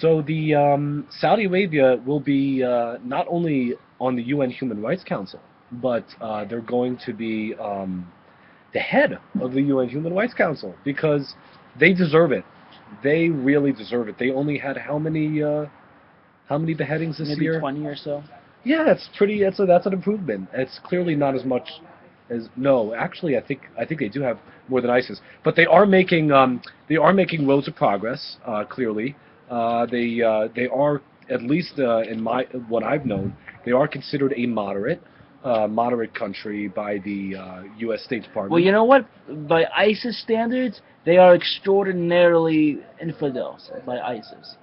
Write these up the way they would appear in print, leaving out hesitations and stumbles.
So the Saudi Arabia will be not only on the UN Human Rights Council, but they're going to be the head of the UN Human Rights Council because they deserve it. They really deserve it. They only had how many beheadings this Maybe year? 20 or so. Yeah, it's pretty. That's an improvement. It's clearly not as much as no. Actually, I think they do have more than ISIS, but they are making roads of progress. Clearly, they are at least in my what I've known, they are considered a moderate country by the U.S. State Well, Department. you know what? By ISIS standards, they are extraordinarily infidels by ISIS.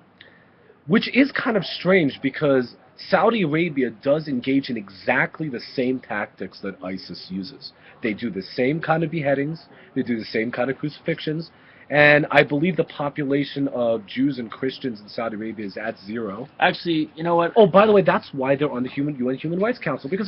Which is kind of strange because Saudi Arabia does engage in exactly the same tactics that ISIS uses. They do the same kind of beheadings, they do the same kind of crucifixions, and I believe the population of Jews and Christians in Saudi Arabia is at zero. Actually, you know what? Oh, by the way, that's why they're on the UN Human Rights Council because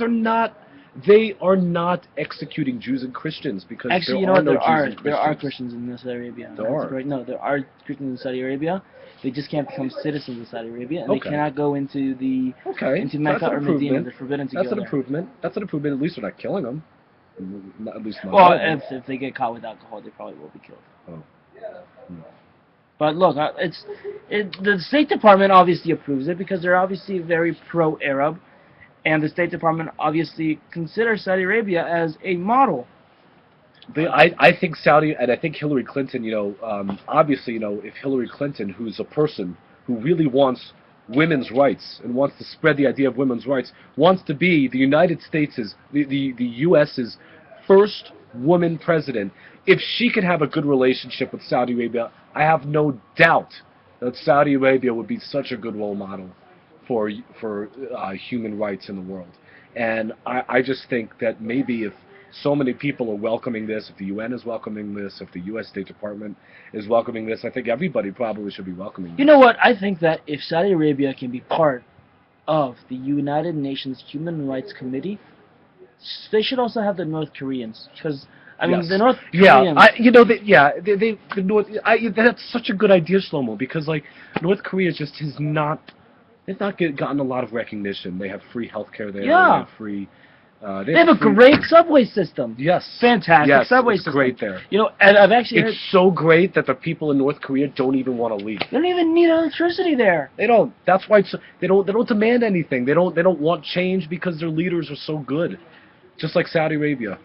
they are not executing Jews and Christians because Actually, there you know are what? no There Jews are and there are Christians. Christians in Saudi Arabia. There That's are. correct. No, there are Christians in Saudi Arabia. They just can't become citizens of Saudi Arabia, and they Okay. cannot go into Okay, into that's Mecca an or Medina. improvement. They're forbidden to That's go an there. improvement. That's an improvement. At least they're not killing them. At least not Well, all of them. if they get caught with alcohol, they probably will be killed. Oh. Hmm. But look, the State Department obviously approves it because they're obviously very pro-Arab, and the State Department obviously considers Saudi Arabia as a model. I think Saudi and I think Hillary Clinton. Obviously, if Hillary Clinton, who's a person who really wants women's rights and wants to spread the idea of women's rights, wants to be the United States' the U.S.'s first woman president. If she could have a good relationship with Saudi Arabia, I have no doubt that Saudi Arabia would be such a good role model for human rights in the world. And I just think that maybe if so many people are welcoming this, if the UN is welcoming this, if the U.S. State Department is welcoming this, I think everybody probably should be welcoming You this. know what? I think that if Saudi Arabia can be part of the United Nations Human Rights Committee, they should also have the North Koreans, because I mean Yes. the North Yeah, Koreans. the North. That's such a good idea, Shlomo, because like North Korea just has not, gotten a lot of recognition. They have free healthcare there. They Yeah. have free. They have a great subway system. Yes. Fantastic Yes, subway it's system. great there. You know, and I've actually heard It's so great that the people in North Korea don't even want to leave. they don't even need electricity there. They don't. That's why they don't demand anything. They don't want change because their leaders are so good, just like Saudi Arabia.